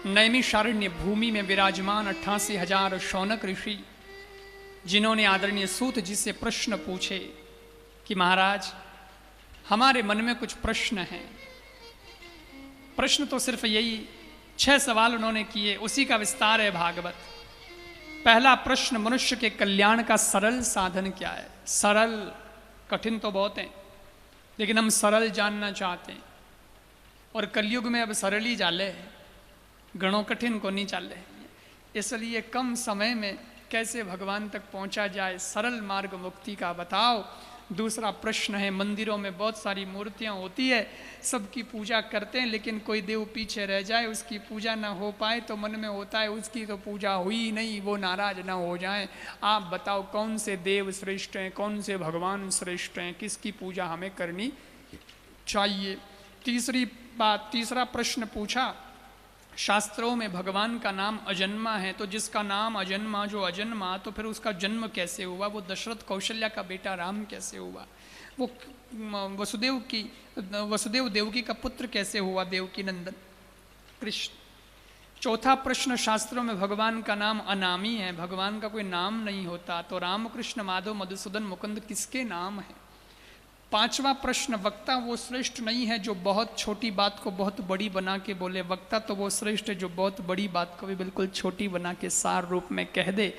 नैमिषारण्य भूमि में विराजमान 88,000 शौनक ऋषि, जिन्होंने आदरणीय सूत जी से प्रश्न पूछे कि महाराज हमारे मन में कुछ प्रश्न हैं। प्रश्न तो सिर्फ यही 6 सवाल उन्होंने किए, उसी का विस्तार है भागवत। पहला प्रश्न, मनुष्य के कल्याण का सरल साधन क्या है? सरल, कठिन तो बहुत है, लेकिन हम सरल जानना चाहते हैं। और कलयुग में अब सरल ही चाले, गणों कठिन को नहीं चाले। इसलिए कम समय में कैसे भगवान तक पहुंचा जाए, सरल मार्ग मुक्ति का बताओ। दूसरा प्रश्न है, मंदिरों में बहुत सारी मूर्तियां होती है, सबकी पूजा करते हैं, लेकिन कोई देव पीछे रह जाए, उसकी पूजा ना हो पाए तो मन में होता है उसकी तो पूजा हुई नहीं, वो नाराज ना हो जाए। आप बताओ कौन से देव श्रेष्ठ हैं, कौन से भगवान श्रेष्ठ हैं, किसकी पूजा हमें करनी चाहिए। तीसरा प्रश्न पूछा, शास्त्रों में भगवान का नाम अजन्मा है, तो जिसका नाम अजन्मा, जो अजन्मा, तो फिर उसका जन्म कैसे हुआ? वो दशरथ कौशल्या का बेटा राम कैसे हुआ? वो वसुदेव देवकी का पुत्र कैसे हुआ, देवकी नंदन कृष्ण। चौथा प्रश्न, शास्त्रों में भगवान का नाम अनामी है, भगवान का कोई नाम नहीं होता, तो राम कृष्ण माधव मधुसूदन मुकुंद किसके नाम है? पांचवा प्रश्न, वक्ता वो श्रेष्ठ नहीं है जो बहुत छोटी बात को बहुत बड़ी बना के बोले, वक्ता तो वो श्रेष्ठ है जो बहुत बड़ी बात को भी बिल्कुल छोटी बना के सार रूप में कह दे।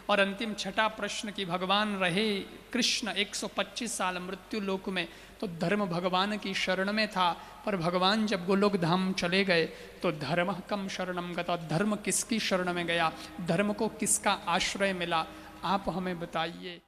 और अंतिम छठा प्रश्न कि भगवान रहे कृष्ण 125 साल मृत्यु लोक में, तो धर्म भगवान की शरण में था, पर भगवान जब गोलोक धाम चले गए तो धर्म कम शरणम गता, धर्म किसकी शरण में गया, धर्म को किसका आश्रय मिला, आप हमें बताइए।